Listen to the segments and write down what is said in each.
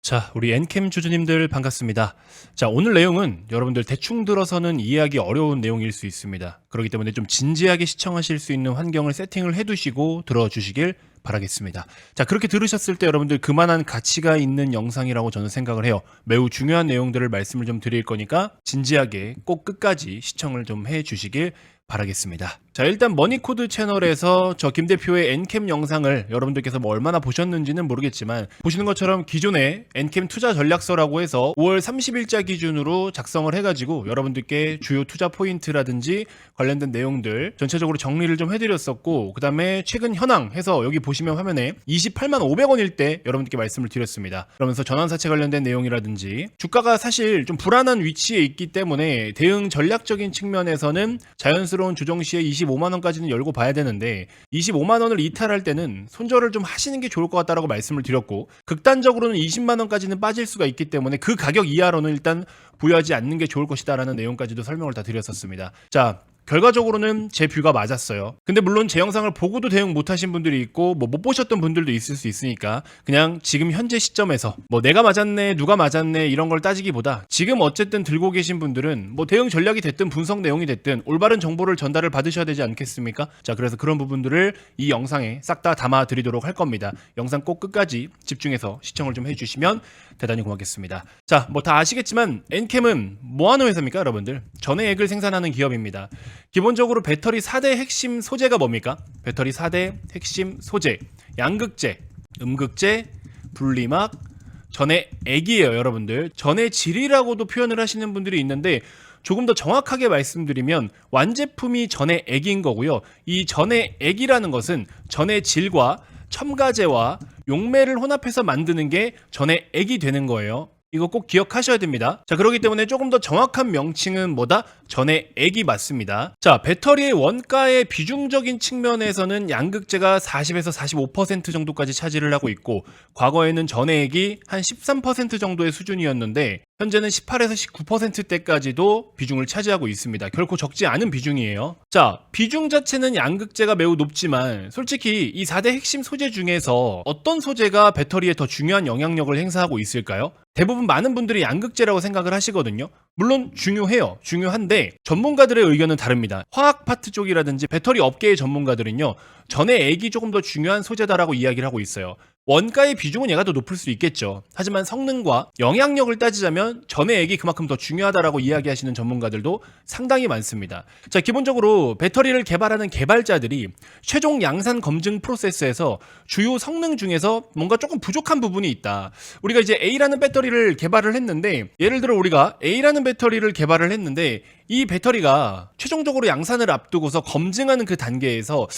자, 우리 엔캠 주주님들 반갑습니다. 자, 오늘 내용은 여러분들 대충 들어서는 이해하기 어려운 내용일 수 있습니다. 그렇기 때문에 좀 진지하게 시청하실 수 있는 환경을 세팅을 해두시고 들어주시길 바라겠습니다. 자, 그렇게 들으셨을 때 여러분들 그만한 가치가 있는 영상이라고 저는 생각을 해요. 매우 중요한 내용들을 말씀을 좀 드릴 거니까 진지하게 꼭 끝까지 시청을 좀 해주시길 바라겠습니다. 자, 일단 머니코드 채널에서 저 김 대표의 엔캠 영상을 여러분들께서 뭐 얼마나 보셨는지는 모르겠지만 보시는 것처럼 기존에 엔캠 투자 전략서라고 해서 5월 30일자 기준으로 작성을 해가지고 여러분들께 주요 투자 포인트라든지 관련된 내용들 전체적으로 정리를 좀 해드렸었고, 그 다음에 최근 현황 해서 여기 보시면 화면에 28만 500원일 때 여러분들께 말씀을 드렸습니다. 그러면서 전환사채 관련된 내용이라든지 주가가 사실 좀 불안한 위치에 있기 때문에 대응 전략적인 측면에서는 자연스러운 조정 시에 25만원까지는 열고 봐야 되는데 25만원을 이탈할 때는 손절을 좀 하시는 게 좋을 것 같다라고 말씀을 드렸고, 극단적으로는 20만원까지는 빠질 수가 있기 때문에 그 가격 이하로는 일단 보유하지 않는 게 좋을 것이다라는 내용까지도 설명을 다 드렸었습니다. 자, 결과적으로는 제 뷰가 맞았어요. 근데 물론 제 영상을 보고도 대응 못하신 분들이 있고 뭐 못 보셨던 분들도 있을 수 있으니까 그냥 지금 현재 시점에서 뭐 내가 맞았네 누가 맞았네 이런 걸 따지기보다 지금 어쨌든 들고 계신 분들은 뭐 대응 전략이 됐든 분석 내용이 됐든 올바른 정보를 전달을 받으셔야 되지 않겠습니까? 자, 그래서 그런 부분들을 이 영상에 싹 다 담아 드리도록 할 겁니다. 영상 꼭 끝까지 집중해서 시청을 좀 해주시면 대단히 고맙겠습니다. 자, 뭐 다 아시겠지만 엔캠은 뭐 하는 회사입니까 여러분들? 전해액을 생산하는 기업입니다. 기본적으로 배터리 4대 핵심 소재가 뭡니까? 배터리 4대 핵심 소재, 양극재, 음극재, 분리막, 전해액이에요 여러분들. 전해질이라고도 표현을 하시는 분들이 있는데 조금 더 정확하게 말씀드리면 완제품이 전해액인 거고요. 이 전해액이라는 것은 전해질과 첨가제와 용매를 혼합해서 만드는 게 전해액이 되는 거예요. 이거 꼭 기억하셔야 됩니다. 자, 그렇기 때문에 조금 더 정확한 명칭은 뭐다? 전해액이 맞습니다. 자, 배터리의 원가의 비중적인 측면에서는 양극재가 40에서 45% 정도까지 차지를 하고 있고, 과거에는 전해액이 한 13% 정도의 수준이었는데 현재는 18에서 19%대까지도 비중을 차지하고 있습니다. 결코 적지 않은 비중이에요. 자, 비중 자체는 양극재가 매우 높지만 솔직히 이 4대 핵심 소재 중에서 어떤 소재가 배터리에 더 중요한 영향력을 행사하고 있을까요? 대부분 많은 분들이 양극재라고 생각을 하시거든요. 물론 중요해요. 중요한데 전문가들의 의견은 다릅니다. 화학 파트 쪽이라든지 배터리 업계의 전문가들은요, 전해액이 조금 더 중요한 소재다라고 이야기를 하고 있어요. 원가의 비중은 얘가 더 높을 수 있겠죠. 하지만 성능과 영향력을 따지자면 전해액이 그만큼 더 중요하다라고 이야기하시는 전문가들도 상당히 많습니다. 자, 기본적으로 배터리를 개발하는 개발자들이 최종 양산 검증 프로세스에서 주요 성능 중에서 뭔가 조금 부족한 부분이 있다. 우리가 이제 A라는 배터리를 개발을 했는데, 예를 들어 우리가 A라는 배터리를 개발을 했는데 이 배터리가 최종적으로 양산을 앞두고서 검증하는 그 단계에서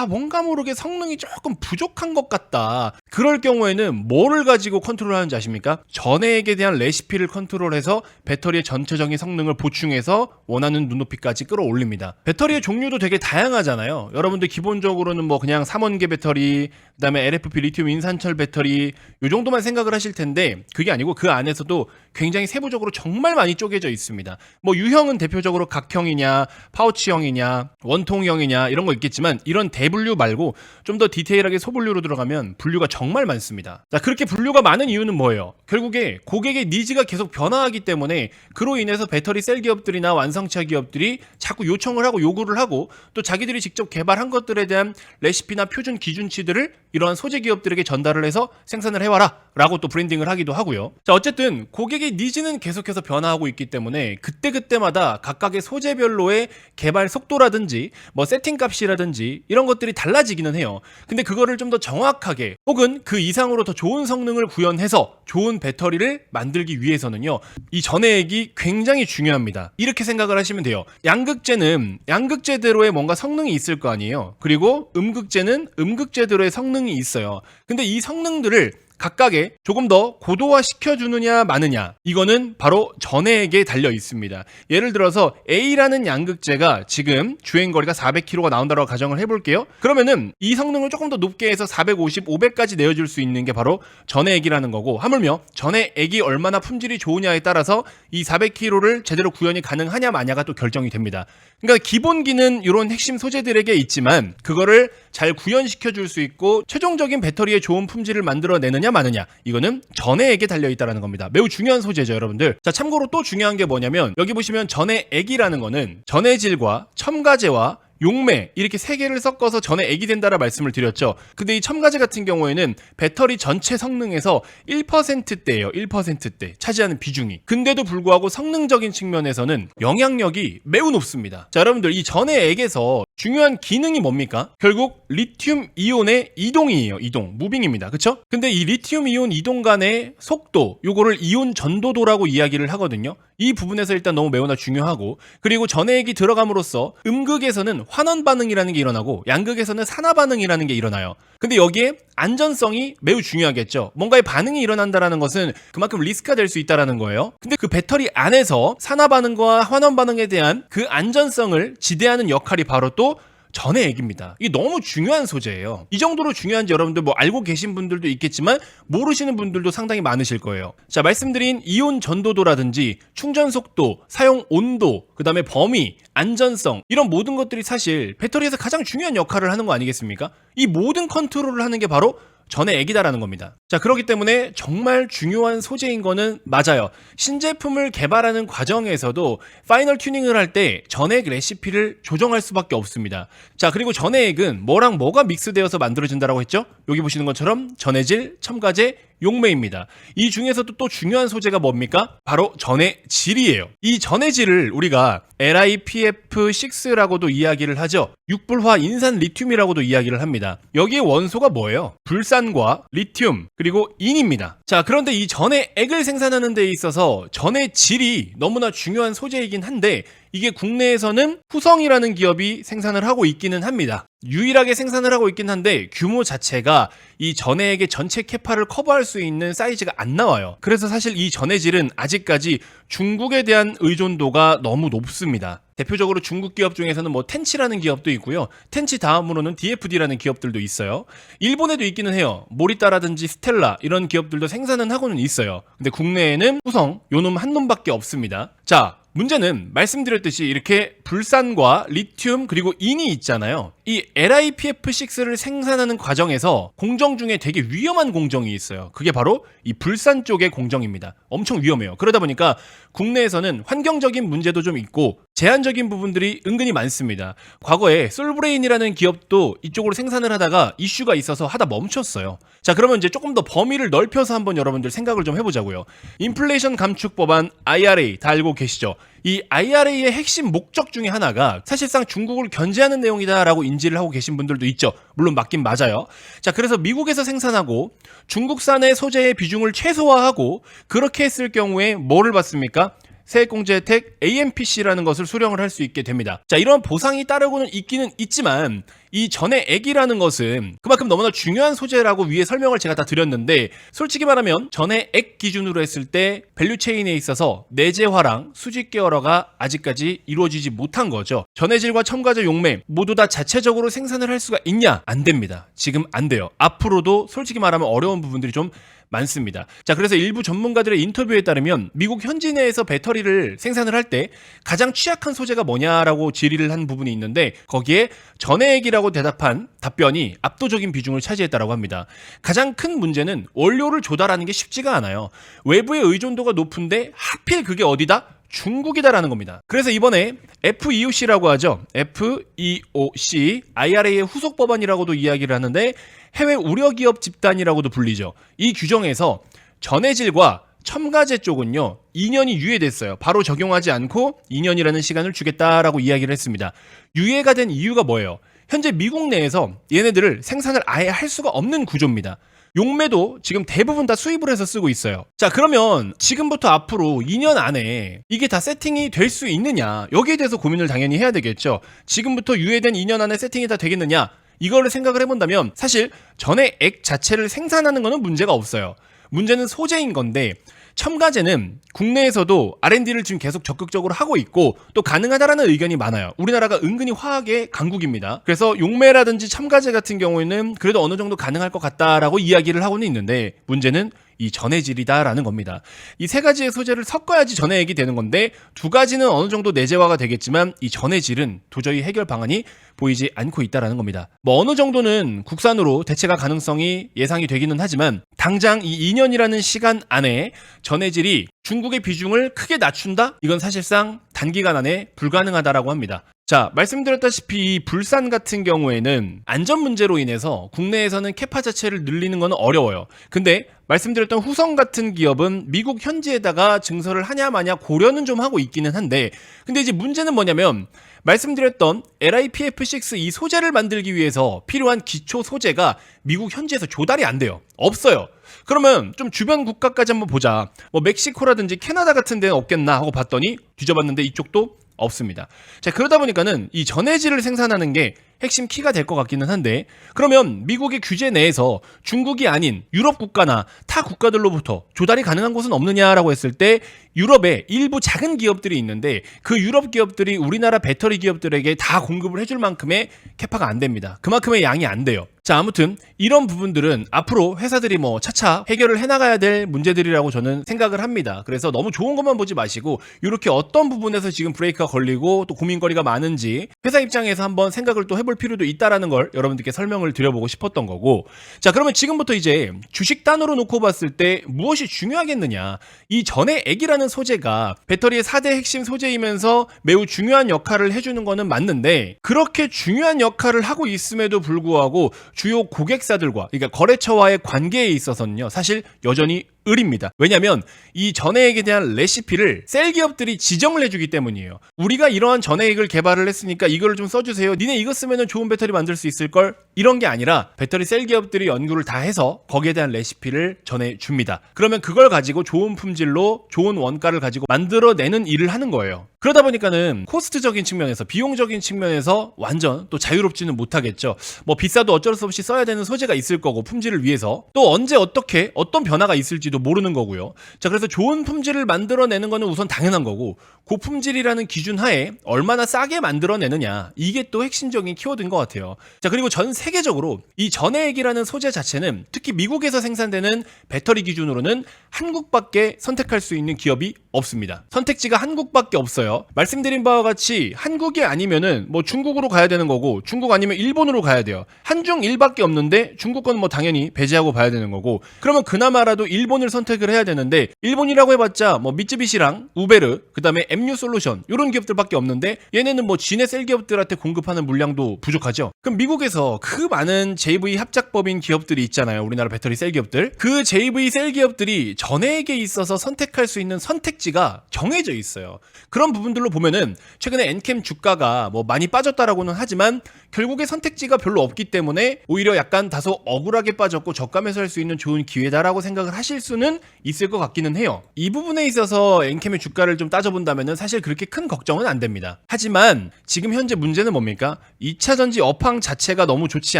뭔가 모르게 성능이 조금 부족한 것 같다. 그럴 경우에는 뭐를 가지고 컨트롤하는지 아십니까? 전해액에 대한 레시피를 컨트롤해서 배터리의 전체적인 성능을 보충해서 원하는 눈높이까지 끌어올립니다. 배터리의 종류도 되게 다양하잖아요. 여러분들 기본적으로는 뭐 그냥 3원계 배터리, 그 다음에 LFP 리튬 인산철 배터리 이 정도만 생각을 하실 텐데 그게 아니고 그 안에서도 굉장히 세부적으로 정말 많이 쪼개져 있습니다. 뭐 유형은 대표적으로 각형이냐, 파우치형이냐, 원통형이냐 이런 거 있겠지만 이런 대분류 말고 좀 더 디테일하게 소분류로 들어가면 분류가 정말 많습니다. 자, 그렇게 분류가 많은 이유는 뭐예요? 결국에 고객의 니즈가 계속 변화하기 때문에 그로 인해서 배터리 셀 기업들이나 완성차 기업들이 자꾸 요청을 하고 요구를 하고 또 자기들이 직접 개발한 것들에 대한 레시피나 표준 기준치들을 이러한 소재 기업들에게 전달을 해서 생산을 해와라 라고 또 브랜딩을 하기도 하고요. 자, 어쨌든 고객의 니즈는 계속해서 변화하고 있기 때문에 그때그때마다 각각의 소재별로의 개발 속도라든지 뭐 세팅 값이라든지 이런 것들이 달라지기는 해요. 근데 그거를 좀 더 정확하게 혹은 그 이상으로 더 좋은 성능을 구현해서 좋은 배터리를 만들기 위해서는요, 이 전해액이 굉장히 중요합니다. 이렇게 생각을 하시면 돼요. 양극재는 양극재대로의 뭔가 성능이 있을 거 아니에요. 그리고 음극재는 음극재대로의 성능이 있어요. 근데 이 성능들을 각각의 조금 더 고도화 시켜주느냐 마느냐, 이거는 바로 전해액에 달려 있습니다. 예를 들어서 A라는 양극재가 지금 주행거리가 400km가 나온다고 가정을 해볼게요. 그러면은 이 성능을 조금 더 높게 해서 450, 500까지 내어줄 수 있는 게 바로 전해액이라는 거고, 하물며 전해액이 얼마나 품질이 좋으냐에 따라서 이 400km를 제대로 구현이 가능하냐 마냐가 또 결정이 됩니다. 그러니까 기본기는 이런 핵심 소재들에게 있지만 그거를 잘 구현시켜 줄 수 있고 최종적인 배터리의 좋은 품질을 만들어내느냐 마느냐, 이거는 전해액에 달려있다는 겁니다. 매우 중요한 소재죠, 여러분들. 자, 참고로 또 중요한 게 뭐냐면 여기 보시면 전해액이라는 거는 전해질과 첨가제와 용매 이렇게 세 개를 섞어서 전해액이 된다라 말씀을 드렸죠. 근데 이 첨가제 같은 경우에는 배터리 전체 성능에서 1%대예요. 1%대 차지하는 비중이. 근데도 불구하고 성능적인 측면에서는 영향력이 매우 높습니다. 자, 여러분들 이 전해액에서 중요한 기능이 뭡니까? 결국 리튬 이온의 이동이에요. 이동, 무빙입니다. 그쵸? 근데 이 리튬 이온 이동 간의 속도, 요거를 이온 전도도라고 이야기를 하거든요. 이 부분에서 일단 너무 매우나 중요하고, 그리고 전해액이 들어감으로써 음극에서는 환원 반응이라는 게 일어나고 양극에서는 산화 반응이라는 게 일어나요. 근데 여기에 안전성이 매우 중요하겠죠. 뭔가의 반응이 일어난다라는 것은 그만큼 리스크가 될 수 있다라는 거예요. 근데 그 배터리 안에서 산화 반응과 환원 반응에 대한 그 안전성을 지대하는 역할이 바로 또 전해액입니다. 이게 너무 중요한 소재예요. 이 정도로 중요한지 여러분들 뭐 알고 계신 분들도 있겠지만 모르시는 분들도 상당히 많으실 거예요. 자, 말씀드린 이온 전도도라든지 충전 속도, 사용 온도, 그 다음에 범위, 안전성, 이런 모든 것들이 사실 배터리에서 가장 중요한 역할을 하는 거 아니겠습니까? 이 모든 컨트롤을 하는 게 바로 전해액이다라는 겁니다. 자, 그렇기 때문에 정말 중요한 소재인 거는 맞아요. 신제품을 개발하는 과정에서도 파이널 튜닝을 할 때 전해액 레시피를 조정할 수밖에 없습니다. 자, 그리고 전해액은 뭐랑 뭐가 믹스되어서 만들어진다라고 했죠? 여기 보시는 것처럼 전해질, 첨가제, 용매입니다. 이 중에서도 또 중요한 소재가 뭡니까? 바로 전해질이에요. 이 전해질을 우리가 LiPF6라고도 이야기를 하죠. 육불화 인산 리튬이라고도 이야기를 합니다. 여기에 원소가 뭐예요? 불산과 리튬 그리고 인입니다. 자, 그런데 이 전해액을 생산하는 데 있어서 전해질이 너무나 중요한 소재이긴 한데 이게 국내에서는 후성이라는 기업이 생산을 하고 있기는 합니다. 유일하게 생산을 하고 있긴 한데 규모 자체가 이 전해액의 전체 캐파를 커버할 수 있는 사이즈가 안 나와요. 그래서 사실 이 전해질은 아직까지 중국에 대한 의존도가 너무 높습니다. 대표적으로 중국 기업 중에서는 뭐 텐치라는 기업도 있고요. 텐치 다음으로는 DFD라는 기업들도 있어요. 일본에도 있기는 해요. 모리따라든지 스텔라 이런 기업들도 생산은 하고는 있어요. 근데 국내에는 후성 요놈 한 놈밖에 없습니다. 자, 문제는 말씀드렸듯이 이렇게 불산과 리튬 그리고 인이 있잖아요. 이 LiPF6를 생산하는 과정에서 공정 중에 되게 위험한 공정이 있어요. 그게 바로 이 불산 쪽의 공정입니다. 엄청 위험해요. 그러다 보니까 국내에서는 환경적인 문제도 좀 있고 제한적인 부분들이 은근히 많습니다. 과거에 솔브레인이라는 기업도 이쪽으로 생산을 하다가 이슈가 있어서 하다 멈췄어요. 자, 그러면 이제 조금 더 범위를 넓혀서 한번 여러분들 생각을 좀 해보자고요. 인플레이션 감축 법안 IRA 다 알고 계시죠? 이 IRA의 핵심 목적 중에 하나가 사실상 중국을 견제하는 내용이다라고 인지를 하고 계신 분들도 있죠. 물론 맞긴 맞아요. 자, 그래서 미국에서 생산하고 중국산의 소재의 비중을 최소화하고 그렇게 했을 경우에 뭐를 받습니까? 세액공제 혜택 AMPC라는 것을 수령을 할 수 있게 됩니다. 자, 이런 보상이 따르고는 있기는 있지만 이 전해액이라는 것은 그만큼 너무나 중요한 소재라고 위에 설명을 제가 다 드렸는데 솔직히 말하면 전해액 기준으로 했을 때 밸류체인에 있어서 내재화랑 수직 계열화가 아직까지 이루어지지 못한 거죠. 전해질과 첨가제 용매 모두 다 자체적으로 생산을 할 수가 있냐? 안 됩니다. 지금 안 돼요. 앞으로도 솔직히 말하면 어려운 부분들이 좀 많습니다. 자, 그래서 일부 전문가들의 인터뷰에 따르면 미국 현지 내에서 배터리를 생산을 할 때 가장 취약한 소재가 뭐냐라고 질의를 한 부분이 있는데 거기에 전해액이라고 대답한 답변이 압도적인 비중을 차지했다고 합니다. 가장 큰 문제는 원료를 조달하는 게 쉽지가 않아요. 외부의 의존도가 높은데 하필 그게 어디다? 중국이다라는 겁니다. 그래서 이번에 FEOC라고 하죠. FEOC, IRA의 후속 법안이라고도 이야기를 하는데 해외 우려기업 집단이라고도 불리죠. 이 규정에서 전해질과 첨가제 쪽은요 2년이 유예됐어요. 바로 적용하지 않고 2년이라는 시간을 주겠다라고 이야기를 했습니다. 유예가 된 이유가 뭐예요? 현재 미국 내에서 얘네들을 생산을 아예 할 수가 없는 구조입니다. 용매도 지금 대부분 다 수입을 해서 쓰고 있어요. 자, 그러면 지금부터 앞으로 2년 안에 이게 다 세팅이 될 수 있느냐, 여기에 대해서 고민을 당연히 해야 되겠죠. 지금부터 유예된 2년 안에 세팅이 다 되겠느냐, 이거를 생각을 해본다면 사실 전해액 자체를 생산하는 거는 문제가 없어요. 문제는 소재인 건데 첨가제는 국내에서도 R&D를 지금 계속 적극적으로 하고 있고 또 가능하다라는 의견이 많아요. 우리나라가 은근히 화학의 강국입니다. 그래서 용매라든지 첨가제 같은 경우에는 그래도 어느 정도 가능할 것 같다라고 이야기를 하고는 있는데 문제는 이 전해질이다라는 겁니다. 이 세 가지의 소재를 섞어야지 전해액이 되는 건데 두 가지는 어느 정도 내재화가 되겠지만 이 전해질은 도저히 해결 방안이 보이지 않고 있다라는 겁니다. 뭐 어느 정도는 국산으로 대체가 가능성이 예상이 되기는 하지만 당장 이 2년이라는 시간 안에 전해질이 중국의 비중을 크게 낮춘다? 이건 사실상 단기간 안에 불가능하다라고 합니다. 자, 말씀드렸다시피 이 불산 같은 경우에는 안전 문제로 인해서 국내에서는 캐파 자체를 늘리는 건 어려워요. 근데 말씀드렸던 후성 같은 기업은 미국 현지에다가 증설을 하냐 마냐 고려는 좀 하고 있기는 한데 근데 이제 문제는 뭐냐면 말씀드렸던 LiPF6 이 소재를 만들기 위해서 필요한 기초 소재가 미국 현지에서 조달이 안 돼요. 없어요. 그러면 좀 주변 국가까지 한번 보자. 뭐 멕시코라든지 캐나다 같은 데는 없겠나 하고 봤더니 뒤져봤는데 이쪽도 없습니다. 자, 그러다 보니까는 이 전해질을 생산하는 게 핵심 키가 될 것 같기는 한데 그러면 미국의 규제 내에서 중국이 아닌 유럽 국가나 타 국가들로부터 조달이 가능한 곳은 없느냐라고 했을 때 유럽에 일부 작은 기업들이 있는데 그 유럽 기업들이 우리나라 배터리 기업들에게 다 공급을 해줄 만큼의 캐파가 안 됩니다. 그만큼의 양이 안 돼요. 자, 아무튼 이런 부분들은 앞으로 회사들이 뭐 차차 해결을 해나가야 될 문제들이라고 저는 생각을 합니다. 그래서 너무 좋은 것만 보지 마시고 이렇게 어떤 부분에서 지금 브레이크가 걸리고 또 고민거리가 많은지 회사 입장에서 한번 생각을 또 해볼 필요도 있다라는 걸 여러분들께 설명을 드려보고 싶었던 거고 자, 그러면 지금부터 이제 주식 단으로 놓고 봤을 때 무엇이 중요하겠느냐 이 전해액이라는 소재가 배터리의 4대 핵심 소재이면서 매우 중요한 역할을 해주는 거는 맞는데 그렇게 중요한 역할을 하고 있음에도 불구하고 주요 고객사들과 그러니까 거래처와의 관계에 있어서는요 사실 여전히 을입니다. 왜냐하면 이 전해액에 대한 레시피를 셀 기업들이 지정을 해주기 때문이에요. 우리가 이러한 전해액을 개발을 했으니까 이거를 좀 써주세요. 니네 이거 쓰면 좋은 배터리 만들 수 있을걸? 이런 게 아니라 배터리 셀 기업들이 연구를 다 해서 거기에 대한 레시피를 전해줍니다. 그러면 그걸 가지고 좋은 품질로 좋은 원가를 가지고 만들어내는 일을 하는 거예요. 그러다 보니까는 코스트적인 측면에서 비용적인 측면에서 완전 또 자유롭지는 못하겠죠. 뭐 비싸도 어쩔 수 없이 써야 되는 소재가 있을 거고 품질을 위해서 또 언제 어떻게 어떤 변화가 있을지도 모르는 거고요. 자, 그래서 좋은 품질을 만들어내는 거는 우선 당연한 거고 고품질이라는 기준 하에 얼마나 싸게 만들어내느냐 이게 또 핵심적인 키워드인 것 같아요. 자, 그리고 전 세계적으로 이 전해액이라는 소재 자체는 특히 미국에서 생산되는 배터리 기준으로는 한국밖에 선택할 수 있는 기업이 없습니다. 선택지가 한국밖에 없어요. 말씀드린 바와 같이 한국이 아니면은 뭐 중국으로 가야 되는 거고 중국 아니면 일본으로 가야 돼요. 한중일밖에 없는데 중국 건 뭐 당연히 배제하고 봐야 되는 거고 그러면 그나마라도 일본을 선택을 해야 되는데 일본이라고 해봤자 뭐 미쯔비시랑 우베르 그다음에 MU 솔루션 이런 기업들밖에 없는데 얘네는 뭐 지네 셀 기업들한테 공급하는 물량도 부족하죠. 그럼 미국에서 그 많은 JV 합작법인 기업들이 있잖아요. 우리나라 배터리 셀 기업들. 그 JV 셀 기업들이 전해액에 있어서 선택할 수 있는 선택지가 정해져 있어요. 그런 부분들로 보면은 최근에 엔캠 주가가 뭐 많이 빠졌다라고는 하지만 결국에 선택지가 별로 없기 때문에 오히려 약간 다소 억울하게 빠졌고 저가에서 할 수 있는 좋은 기회다라고 생각을 하실 수는 있을 것 같기는 해요. 이 부분에 있어서 엔캠의 주가를 좀 따져본다면은 사실 그렇게 큰 걱정은 안 됩니다. 하지만 지금 현재 문제는 뭡니까? 2차전지 업황 자체가 너무 좋지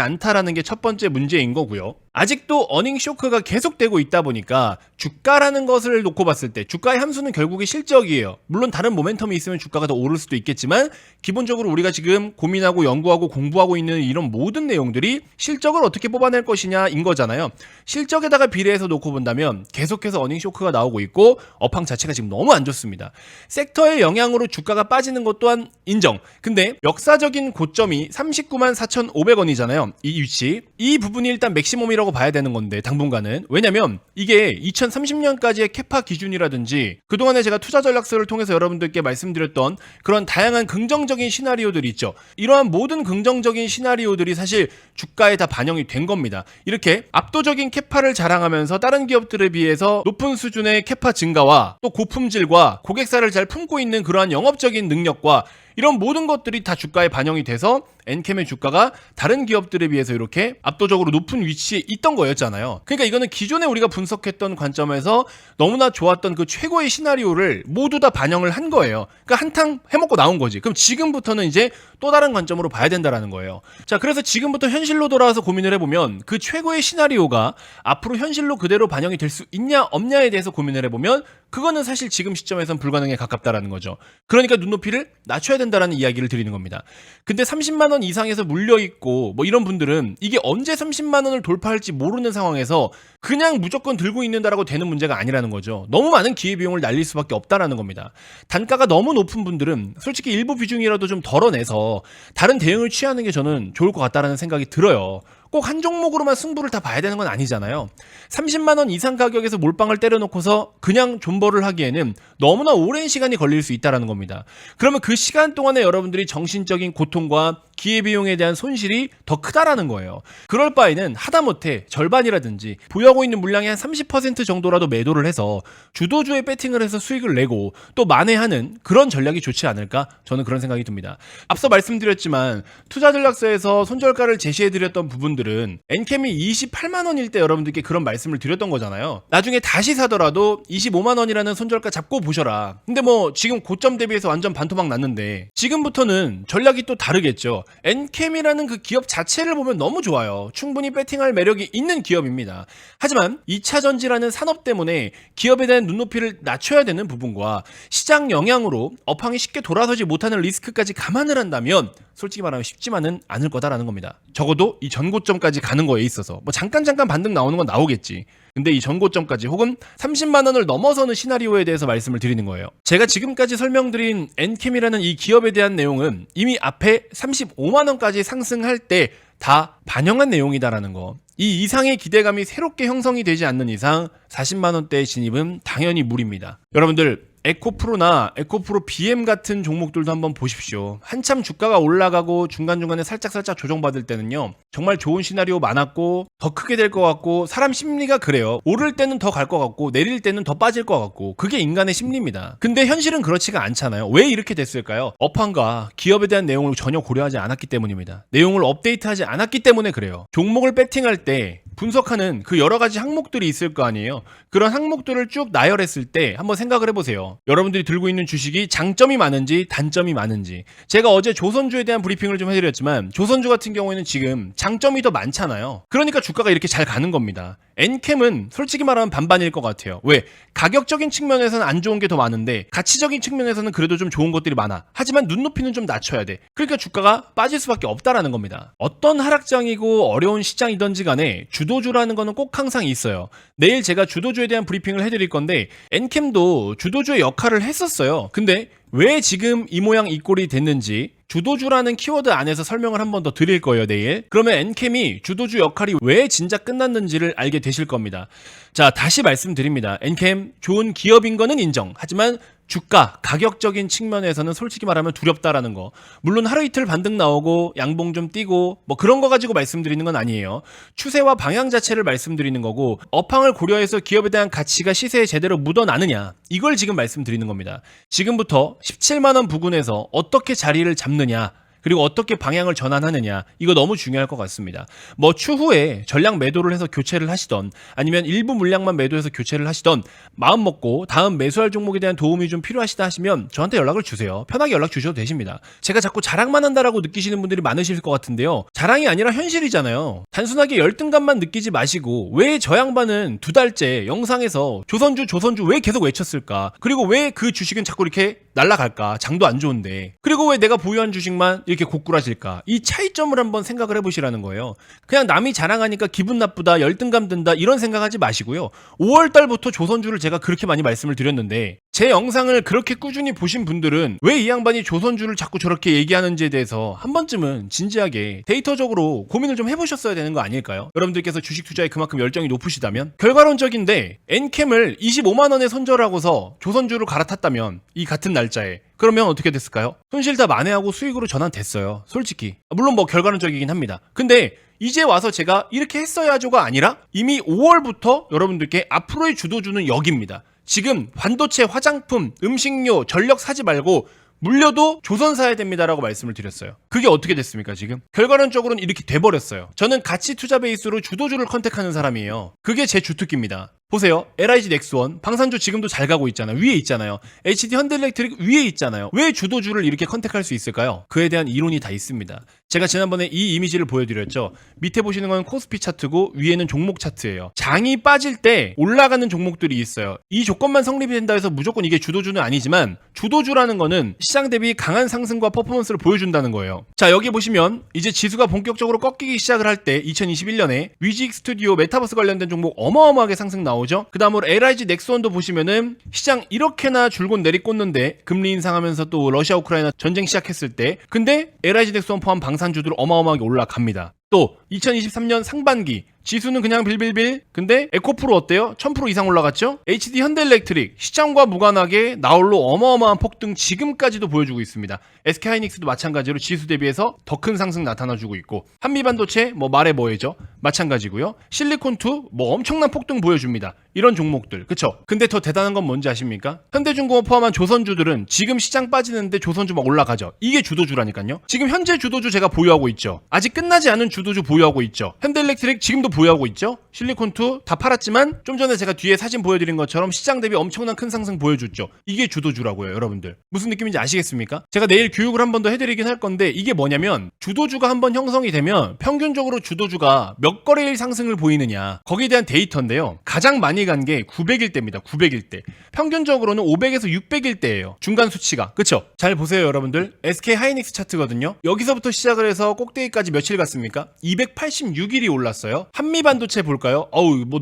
않다라는 게 첫 번째 문제인 거고요. 아직도 어닝 쇼크가 계속되고 있다 보니까 주가라는 것을 놓고 봤을 때 주가의 함수는 결국에 실적이에요. 물론 다른 모멘텀이 있으면 주가가 더 오를 수도 있겠지만 기본적으로 우리가 지금 고민하고 연구하고 공부하고 있는 이런 모든 내용들이 실적을 어떻게 뽑아낼 것이냐인 거잖아요. 실적에다가 비례해서 놓고 본다면 계속해서 어닝 쇼크가 나오고 있고 업황 자체가 지금 너무 안 좋습니다. 섹터의 영향으로 주가가 빠지는 것 또한 인정. 근데 역사적인 고점이 39만 4,500원이잖아요. 이 위치. 이 부분이 일단 맥시멈이라고 봐야 되는 건데 당분간은. 왜냐면 이게 2030년까지의 캐파 기준이라든지 그동안에 제가 투자 전략서를 통해서 여러분들께 말씀드렸던 그런 다양한 긍정적인 시나리오들이 있죠. 이러한 모든 긍정적인 시나리오들이 사실 주가에 다 반영이 된 겁니다. 이렇게 압도적인 캐파를 자랑하면서 다른 기업들에 비해서 높은 수준의 캐파 증가와 또 고품질과 고객사를 잘 품고 있는 그러한 영업적인 능력과 이런 모든 것들이 다 주가에 반영이 돼서 엔캠의 주가가 다른 기업들에 비해서 이렇게 압도적으로 높은 위치에 있던 거였잖아요. 그러니까 이거는 기존에 우리가 분석했던 관점에서 너무나 좋았던 그 최고의 시나리오를 모두 다 반영을 한 거예요. 그러니까 한탕 해먹고 나온 거지. 그럼 지금부터는 이제 또 다른 관점으로 봐야 된다라는 거예요. 자, 그래서 지금부터 현실로 돌아와서 고민을 해보면 그 최고의 시나리오가 앞으로 현실로 그대로 반영이 될 수 있냐 없냐에 대해서 고민을 해보면 그거는 사실 지금 시점에선 불가능에 가깝다라는 거죠. 그러니까 눈높이를 낮춰야 된다라는 이야기를 드리는 겁니다. 근데 30만 원 이상에서 물려있고 뭐 이런 분들은 이게 언제 30만 원을 돌파할지 모르는 상황에서 그냥 무조건 들고 있는다라고 되는 문제가 아니라는 거죠. 너무 많은 기회비용을 날릴 수밖에 없다라는 겁니다. 단가가 너무 높은 분들은 솔직히 일부 비중이라도 좀 덜어내서 다른 대응을 취하는 게 저는 좋을 것 같다라는 생각이 들어요. 꼭 한 종목으로만 승부를 다 봐야 되는 건 아니잖아요. 30만 원 이상 가격에서 몰빵을 때려놓고서 그냥 존버를 하기에는 너무나 오랜 시간이 걸릴 수 있다는 겁니다. 그러면 그 시간 동안에 여러분들이 정신적인 고통과 기회비용에 대한 손실이 더 크다라는 거예요. 그럴 바에는 하다못해 절반이라든지 보유하고 있는 물량의 한 30% 정도라도 매도를 해서 주도주에 배팅을 해서 수익을 내고 또 만회하는 그런 전략이 좋지 않을까? 저는 그런 생각이 듭니다. 앞서 말씀드렸지만 투자전략서에서 손절가를 제시해드렸던 부분들은 엔캠이 28만 원일 때 여러분들께 그런 말씀을 드렸던 거잖아요. 나중에 다시 사더라도 25만 원이라는 손절가 잡고 보셔라. 근데 뭐 지금 고점 대비해서 완전 반토막 났는데 지금부터는 전략이 또 다르겠죠. 엔캠이라는 그 기업 자체를 보면 너무 좋아요. 충분히 배팅할 매력이 있는 기업입니다. 하지만 2차전지라는 산업 때문에 기업에 대한 눈높이를 낮춰야 되는 부분과 시장 영향으로 업황이 쉽게 돌아서지 못하는 리스크까지 감안을 한다면 솔직히 말하면 쉽지만은 않을 거다라는 겁니다. 적어도 이 전고점까지 가는 거에 있어서 뭐 잠깐 반등 나오는 건 나오겠지. 근데 이 전고점까지 혹은 30만 원을 넘어서는 시나리오에 대해서 말씀을 드리는 거예요. 제가 지금까지 설명드린 엔캠이라는 이 기업에 대한 내용은 이미 앞에 35만 원까지 상승할 때 다 반영한 내용이다라는 거. 이 이상의 기대감이 새롭게 형성이 되지 않는 이상 40만 원대의 진입은 당연히 무리입니다. 여러분들 에코프로나 에코프로 BM 같은 종목들도 한번 보십시오. 한참 주가가 올라가고 중간중간에 살짝 조정받을 때는요. 정말 좋은 시나리오 많았고 더 크게 될 것 같고 사람 심리가 그래요. 오를 때는 더 갈 것 같고 내릴 때는 더 빠질 것 같고 그게 인간의 심리입니다. 근데 현실은 그렇지가 않잖아요. 왜 이렇게 됐을까요? 업황과 기업에 대한 내용을 전혀 고려하지 않았기 때문입니다. 내용을 업데이트하지 않았기 때문에 그래요. 종목을 배팅할 때 분석하는 그 여러 가지 항목들이 있을 거 아니에요. 그런 항목들을 쭉 나열했을 때 한번 생각을 해보세요. 여러분들이 들고 있는 주식이 장점이 많은지 단점이 많은지. 제가 어제 조선주에 대한 브리핑을 좀 해드렸지만 조선주 같은 경우에는 지금 장점이 더 많잖아요. 그러니까 주가가 이렇게 잘 가는 겁니다. 엔캠은 솔직히 말하면 반반일 것 같아요. 왜? 가격적인 측면에서는 안 좋은 게 더 많은데 가치적인 측면에서는 그래도 좀 좋은 것들이 많아. 하지만 눈높이는 좀 낮춰야 돼. 그러니까 주가가 빠질 수밖에 없다라는 겁니다. 어떤 하락장이고 어려운 시장이든지 간에 주도주라는 거는 꼭 항상 있어요. 내일 제가 주도주에 대한 브리핑을 해드릴 건데 엔캠도 주도주의 역할을 했었어요. 근데 왜 지금 이 모양 이 꼴이 됐는지 주도주라는 키워드 안에서 설명을 한 번 더 드릴 거예요, 내일. 그러면 엔캠이 주도주 역할이 왜 진작 끝났는지를 알게 되실 겁니다. 자, 다시 말씀드립니다. 엔캠 좋은 기업인 거는 인정. 하지만 주가, 가격적인 측면에서는 솔직히 말하면 두렵다라는 거. 물론 하루 이틀 반등 나오고 양봉 좀 뛰고 뭐 그런 거 가지고 말씀드리는 건 아니에요. 추세와 방향 자체를 말씀드리는 거고 업황을 고려해서 기업에 대한 가치가 시세에 제대로 묻어나느냐 이걸 지금 말씀드리는 겁니다. 지금부터 17만 원 부근에서 어떻게 자리를 잡느냐 그리고 어떻게 방향을 전환하느냐 이거 너무 중요할 것 같습니다. 뭐 추후에 전량 매도를 해서 교체를 하시던 아니면 일부 물량만 매도해서 교체를 하시던 마음 먹고 다음 매수할 종목에 대한 도움이 좀 필요하시다 하시면 저한테 연락을 주세요. 편하게 연락 주셔도 되십니다. 제가 자꾸 자랑만 한다라고 느끼시는 분들이 많으실 것 같은데요. 자랑이 아니라 현실이잖아요. 단순하게 열등감만 느끼지 마시고 왜 저 양반은 2달째 영상에서 조선주 왜 계속 외쳤을까? 그리고 왜 그 주식은 자꾸 이렇게 날아갈까? 장도 안 좋은데. 그리고 왜 내가 보유한 주식만 이렇게 고꾸라질까? 이 차이점을 한번 생각을 해보시라는 거예요. 그냥 남이 자랑하니까 기분 나쁘다, 열등감 든다 이런 생각하지 마시고요. 5월달부터 조선주를 제가 그렇게 많이 말씀을 드렸는데 제 영상을 그렇게 꾸준히 보신 분들은 왜 이 양반이 조선주를 자꾸 저렇게 얘기하는지에 대해서 한 번쯤은 진지하게 데이터적으로 고민을 좀 해보셨어야 되는 거 아닐까요? 여러분들께서 주식 투자에 그만큼 열정이 높으시다면 결과론적인데 엔캠을 25만 원에 손절하고서 조선주를 갈아탔다면 이 같은 날짜에 그러면 어떻게 됐을까요? 손실 다 만회하고 수익으로 전환됐어요. 솔직히. 물론 뭐 결과론적이긴 합니다. 근데 이제 와서 제가 이렇게 했어야죠가 아니라 이미 5월부터 여러분들께 앞으로의 주도주는 여기입니다. 지금 반도체, 화장품, 음식료, 전력 사지 말고 물려도 조선 사야 됩니다라고 말씀을 드렸어요. 그게 어떻게 됐습니까 지금? 결과론적으로는 이렇게 돼버렸어요. 저는 가치 투자 베이스로 주도주를 컨택하는 사람이에요. 그게 제 주특기입니다. 보세요. LIG 넥스원 방산주 지금도 잘 가고 있잖아요. 위에 있잖아요. HD 현대일렉트릭 위에 있잖아요. 왜 주도주를 이렇게 컨택할 수 있을까요? 그에 대한 이론이 다 있습니다. 제가 지난번에 이 이미지를 보여드렸죠. 밑에 보시는 건 코스피 차트고 위에는 종목 차트예요. 장이 빠질 때 올라가는 종목들이 있어요. 이 조건만 성립이 된다 해서 무조건 이게 주도주는 아니지만 주도주라는 거는 시장 대비 강한 상승과 퍼포먼스를 보여준다는 거예요. 자, 여기 보시면 이제 지수가 본격적으로 꺾이기 시작을 할 때 2021년에 위직 스튜디오 메타버스 관련된 종목 어마어마하게 상승 나오죠. 그 다음으로 LIG 넥스원도 보시면은 시장 이렇게나 줄곧 내리꽂는데 금리 인상하면서 또 러시아 우크라이나 전쟁 시작했을 때 근데 LIG 넥스원 포함 방산주들 어마어마하게 올라갑니다. 또 2023년 상반기 지수는 그냥 빌빌빌. 근데 에코프로 어때요? 1000% 이상 올라갔죠? HD 현대일렉트릭 시장과 무관하게 나홀로 어마어마한 폭등 지금까지도 보여주고 있습니다. SK하이닉스도 마찬가지로 지수 대비해서 더 큰 상승 나타나주고 있고 한미반도체 말해 뭐해죠? 마찬가지고요. 실리콘2 엄청난 폭등 보여줍니다. 이런 종목들 그쵸? 근데 더 대단한 건 뭔지 아십니까? 현대중공업 포함한 조선주들은 지금 시장 빠지는데 조선주 막 올라가죠. 이게 주도주라니까요. 지금 현재 주도주 제가 보유하고 있죠. 아직 끝나지 않은 주도주 보유하고 있죠. 현대일렉트릭 지금도 보유하고 있죠. 실리콘2 다 팔았지만 좀 전에 제가 뒤에 사진 보여드린 것처럼 시장 대비 엄청난 큰 상승 보여줬죠. 이게 주도주라고요. 여러분들 무슨 느낌인지 아시겠습니까? 제가 내일 교육을 한 번 더 해드리긴 할 건데 이게 뭐냐면 주도주가 한번 형성이 되면 평균적으로 주도주가 몇 거래일 상승을 보이느냐 거기에 대한 데이터인데요. 가장 많이 간 게 900일대입니다. 900일대 평균적으로는 500에서 600일대예요. 중간 수치가 그쵸? 잘 보세요 여러분들. SK하이닉스 차트거든요. 여기서부터 시작을 해서 꼭대기까지 며칠 갔습니까? 286일이 올랐어요. 한미반도체 볼까요?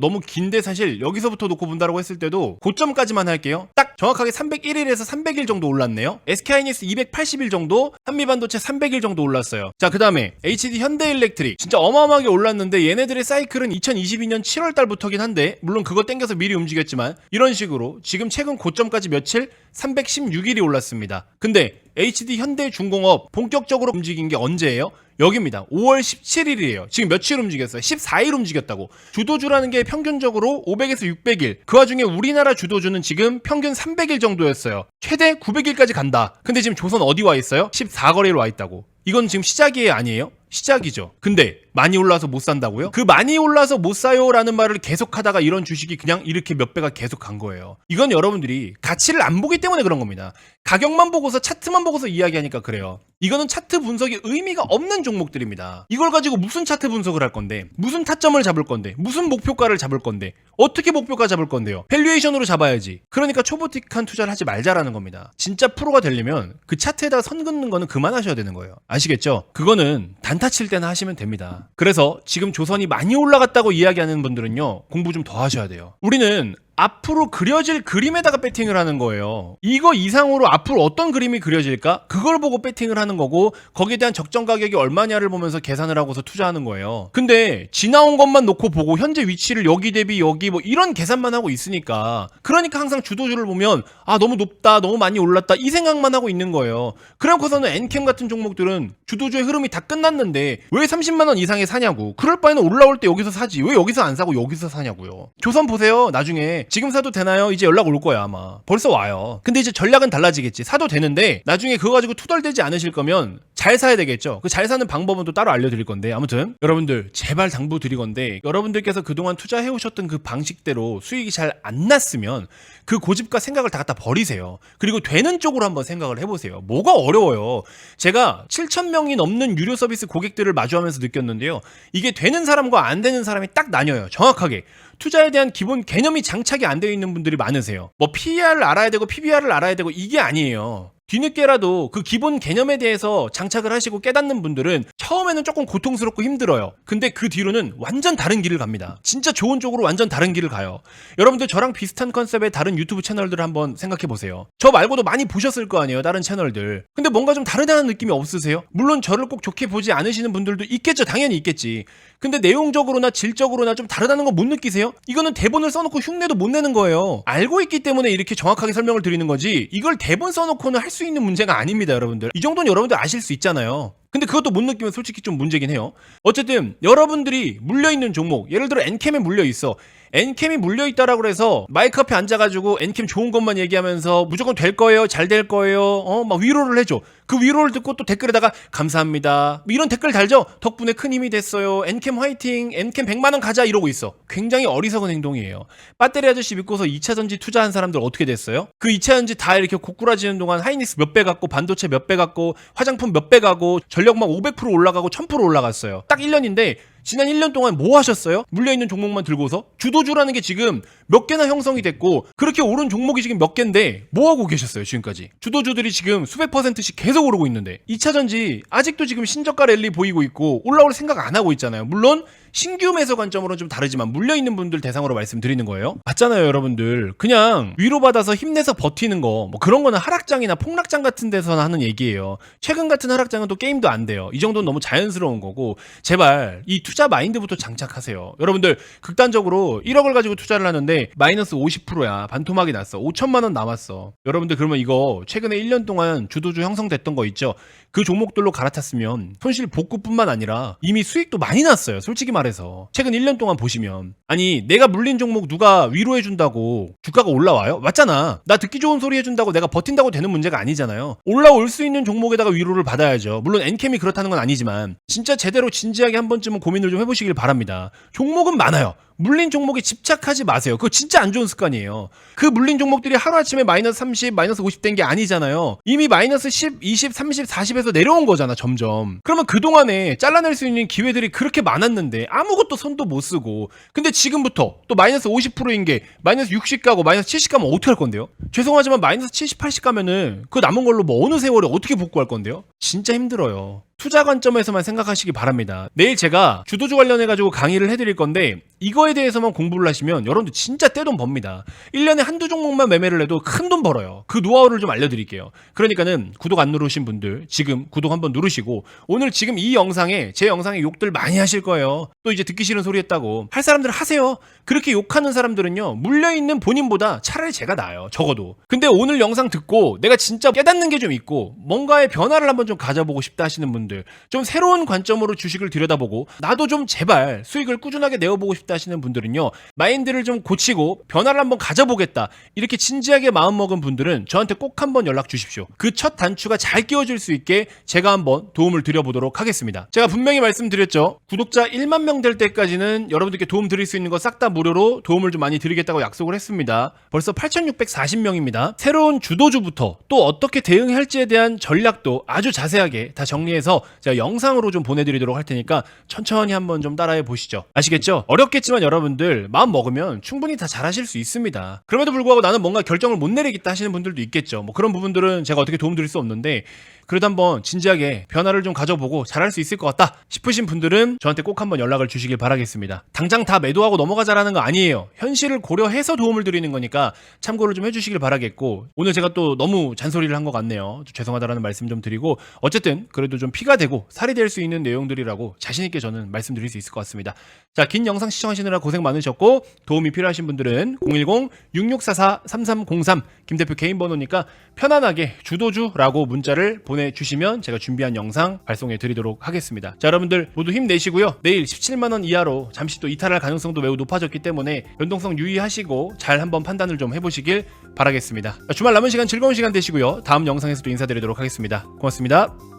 너무 긴데 사실 여기서부터 놓고 본다고 했을 때도 고점까지만 할게요. 딱 정확하게 301일에서 300일 정도 올랐네요. SK하이닉스 280일 정도, 한미반도체 300일 정도 올랐어요. 자, 그 다음에 HD 현대일렉트릭 진짜 어마어마하게 올랐는데 얘네들의 사이클은 2022년 7월달부터긴 한데 물론 그거 땡겨서 미리 움직였지만 이런 식으로 지금 최근 고점까지 며칠 316일이 올랐습니다. 근데 HD 현대중공업 본격적으로 움직인 게 언제예요? 여기입니다. 5월 17일이에요. 지금 며칠 움직였어요? 14일 움직였다고. 주도주라는 게 평균적으로 500에서 600일. 그 와중에 우리나라 주도주는 지금 평균 300일 정도였어요. 최대 900일까지 간다. 근데 지금 조선 어디 와 있어요? 14거래일 와 있다고. 이건 지금 시작이에요? 아니에요? 시작이죠. 근데 많이 올라서 못 산다고요? 그 많이 올라서 못 사요 라는 말을 계속 하다가 이런 주식이 그냥 이렇게 몇 배가 계속 간 거예요. 이건 여러분들이 가치를 안 보기 때문에 그런 겁니다. 가격만 보고서 차트만 보고서 이야기하니까 그래요. 이거는 차트 분석이 의미가 없는 종목들입니다. 이걸 가지고 무슨 차트 분석을 할 건데, 무슨 타점을 잡을 건데, 무슨 목표가를 잡을 건데, 어떻게 목표가 잡을 건데요? 밸류에이션으로 잡아야지. 그러니까 초보틱한 투자를 하지 말자라는 겁니다. 진짜 프로가 되려면 그 차트에다가 선 긋는 거는 그만하셔야 되는 거예요. 아시겠죠? 그거는 단타 칠 때나 하시면 됩니다. 그래서 지금 조선이 많이 올라갔다고 이야기하는 분들은요, 공부 좀 더 하셔야 돼요. 우리는 앞으로 그려질 그림에다가 배팅을 하는 거예요. 이거 이상으로 앞으로 어떤 그림이 그려질까? 그걸 보고 배팅을 하는 거고 거기에 대한 적정 가격이 얼마냐를 보면서 계산을 하고서 투자하는 거예요. 근데 지나온 것만 놓고 보고 현재 위치를 여기 대비 여기 이런 계산만 하고 있으니까 그러니까 항상 주도주를 보면 너무 높다 너무 많이 올랐다 이 생각만 하고 있는 거예요. 그래놓고서는 엔캠 같은 종목들은 주도주의 흐름이 다 끝났는데 왜 30만원 이상에 사냐고. 그럴 바에는 올라올 때 여기서 사지 왜 여기서 안 사고 여기서 사냐고요. 조선 보세요. 나중에 지금 사도 되나요? 이제 연락 올 거야 아마. 벌써 와요. 근데 이제 전략은 달라지겠지. 사도 되는데 나중에 그거 가지고 투덜대지 않으실 거면 잘 사야 되겠죠. 그 잘 사는 방법은 또 따로 알려드릴 건데 아무튼 여러분들 제발 당부드리건데 여러분들께서 그동안 투자해오셨던 그 방식대로 수익이 잘 안 났으면 그 고집과 생각을 다 갖다 버리세요. 그리고 되는 쪽으로 한번 생각을 해보세요. 뭐가 어려워요. 제가 7,000명이 넘는 유료 서비스 고객들을 마주하면서 느꼈는데요. 이게 되는 사람과 안 되는 사람이 딱 나뉘어요. 정확하게. 투자에 대한 기본 개념이 장착이 안 되어 있는 분들이 많으세요. PER을 알아야 되고 PBR을 알아야 되고 이게 아니에요. 뒤늦게라도 그 기본 개념에 대해서 장착을 하시고 깨닫는 분들은 처음에는 조금 고통스럽고 힘들어요. 근데 그 뒤로는 완전 다른 길을 갑니다. 진짜 좋은 쪽으로 완전 다른 길을 가요. 여러분들 저랑 비슷한 컨셉의 다른 유튜브 채널들을 한번 생각해보세요. 저 말고도 많이 보셨을 거 아니에요, 다른 채널들. 근데 뭔가 좀 다르다는 느낌이 없으세요? 물론 저를 꼭 좋게 보지 않으시는 분들도 있겠죠. 당연히 있겠지. 근데 내용적으로나 질적으로나 좀 다르다는 거 못 느끼세요? 이거는 대본을 써놓고 흉내도 못 내는 거예요. 알고 있기 때문에 이렇게 정확하게 설명을 드리는 거지 이걸 대본 써놓고는 할 수 있는 문제가 아닙니다. 여러분들 이 정도는 여러분들 아실 수 있잖아요. 근데 그것도 못 느끼면 솔직히 좀 문제긴 해요. 어쨌든 여러분들이 물려있는 종목, 예를 들어 엔캠에 물려있어. 엔캠이 물려있다라고 해서 마이크 앞에 앉아가지고 엔캠 좋은 것만 얘기하면서 무조건 될 거예요, 잘 될 거예요, 막 위로를 해줘. 그 위로를 듣고 또 댓글에다가 감사합니다 이런 댓글 달죠. 덕분에 큰 힘이 됐어요, 엔캠 화이팅, 엔캠 100만원 가자 이러고 있어. 굉장히 어리석은 행동이에요. 배터리 아저씨 믿고서 2차전지 투자한 사람들 어떻게 됐어요? 그 2차전지 다 이렇게 고꾸라지는 동안 하이닉스 몇 배 갖고, 반도체 몇 배 갖고, 화장품 몇 배 가고, 전력 막 500% 올라가고 1000% 올라갔어요. 딱 1년인데 지난 1년 동안 뭐 하셨어요? 물려있는 종목만 들고서? 주도주라는 게 지금 몇 개나 형성이 됐고, 그렇게 오른 종목이 지금 몇 개인데 뭐 하고 계셨어요 지금까지? 주도주들이 지금 수백 %씩 계속 오르고 있는데 2차전지 아직도 지금 신저가 랠리 보이고 있고 올라올 생각 안 하고 있잖아요. 물론 신규 매수 관점으로는 좀 다르지만 물려있는 분들 대상으로 말씀드리는 거예요. 맞잖아요 여러분들. 그냥 위로받아서 힘내서 버티는 거, 뭐 그런 거는 하락장이나 폭락장 같은 데서나 하는 얘기예요. 최근 같은 하락장은 또 게임도 안 돼요. 이 정도는 너무 자연스러운 거고, 제발 이 투자 마인드부터 장착하세요. 여러분들 극단적으로 1억을 가지고 투자를 하는데 마이너스 50%야. 반토막이 났어. 5천만 원 남았어. 여러분들 그러면 이거 최근에 1년 동안 주도주 형성됐던 거 있죠? 그 종목들로 갈아탔으면 손실 복구뿐만 아니라 이미 수익도 많이 났어요. 솔직히 말해서 최근 1년 동안 보시면, 아니 내가 물린 종목 누가 위로해준다고 주가가 올라와요? 맞잖아. 나 듣기 좋은 소리 해준다고 내가 버틴다고 되는 문제가 아니잖아요. 올라올 수 있는 종목에다가 위로를 받아야죠. 물론 엔캠이 그렇다는 건 아니지만 진짜 제대로 진지하게 한 번쯤은 고민을 좀 해보시길 바랍니다. 종목은 많아요. 물린 종목에 집착하지 마세요. 그거 진짜 안 좋은 습관이에요. 그 물린 종목들이 하루아침에 마이너스 30, 마이너스 50 된 게 아니잖아요. 이미 마이너스 10, 20, 30, 40에서 내려온 거잖아 점점. 그러면 그동안에 잘라낼 수 있는 기회들이 그렇게 많았는데 아무것도 손도 못 쓰고, 근데 지금부터 또 마이너스 50%인 게 마이너스 60 가고 마이너스 70 가면 어떻게 할 건데요? 죄송하지만 마이너스 70, 80 가면은 그 남은 걸로 뭐 어느 세월에 어떻게 복구할 건데요? 진짜 힘들어요. 투자 관점에서만 생각하시기 바랍니다. 내일 제가 주도주 관련해가지고 강의를 해드릴 건데 이거에 대해서만 공부를 하시면 여러분들 진짜 떼돈 법니다. 1년에 한두 종목만 매매를 해도 큰 돈 벌어요. 그 노하우를 좀 알려드릴게요. 그러니까는 구독 안 누르신 분들 지금 구독 한번 누르시고, 오늘 지금 이 영상에, 제 영상에 욕들 많이 하실 거예요. 또 이제 듣기 싫은 소리 했다고 할 사람들 하세요. 그렇게 욕하는 사람들은요 물려있는 본인보다 차라리 제가 나아요, 적어도. 근데 오늘 영상 듣고 내가 진짜 깨닫는 게 좀 있고 뭔가의 변화를 한번 좀 가져보고 싶다 하시는 분들, 좀 새로운 관점으로 주식을 들여다보고 나도 좀 제발 수익을 꾸준하게 내어보고 싶다 하시는 분들은요, 마인드를 좀 고치고 변화를 한번 가져보겠다 이렇게 진지하게 마음먹은 분들은 저한테 꼭 한번 연락 주십시오. 그 첫 단추가 잘 끼워질 수 있게 제가 한번 도움을 드려보도록 하겠습니다. 제가 분명히 말씀드렸죠. 구독자 1만 명 될 때까지는 여러분들께 도움 드릴 수 있는 거 싹 다 무료로 도움을 좀 많이 드리겠다고 약속을 했습니다. 벌써 8,640명입니다. 새로운 주도주부터 또 어떻게 대응할지에 대한 전략도 아주 자세하게 다 정리해서 제가 영상으로 좀 보내드리도록 할 테니까 천천히 한번 좀 따라해 보시죠. 아시겠죠? 어렵겠지만 여러분들 마음 먹으면 충분히 다 잘하실 수 있습니다. 그럼에도 불구하고 나는 뭔가 결정을 못 내리겠다 하시는 분들도 있겠죠. 뭐 그런 부분들은 제가 어떻게 도움 드릴 수 없는데, 그래도 한번 진지하게 변화를 좀 가져보고 잘할 수 있을 것 같다 싶으신 분들은 저한테 꼭 한번 연락을 주시길 바라겠습니다. 당장 다 매도하고 넘어가자라는 거 아니에요. 현실을 고려해서 도움을 드리는 거니까 참고를 좀 해주시길 바라겠고, 오늘 제가 또 너무 잔소리를 한 것 같네요. 죄송하다라는 말씀 좀 드리고, 어쨌든 그래도 좀 피가 되고 살이 될 수 있는 내용들이라고 자신있게 저는 말씀드릴 수 있을 것 같습니다. 자, 긴 영상 시청하시느라 고생 많으셨고 도움이 필요하신 분들은 010-6644-3303 김대표 개인 번호니까 편안하게 주도주라고 문자를 보내주시면 제가 준비한 영상 발송해 드리도록 하겠습니다. 자, 여러분들 모두 힘내시고요. 내일 17만원 이하로 잠시 또 이탈할 가능성도 매우 높아졌기 때문에 변동성 유의하시고 잘 한번 판단을 좀 해보시길 바라겠습니다. 주말 남은 시간 즐거운 시간 되시고요. 다음 영상에서도 인사드리도록 하겠습니다. 고맙습니다.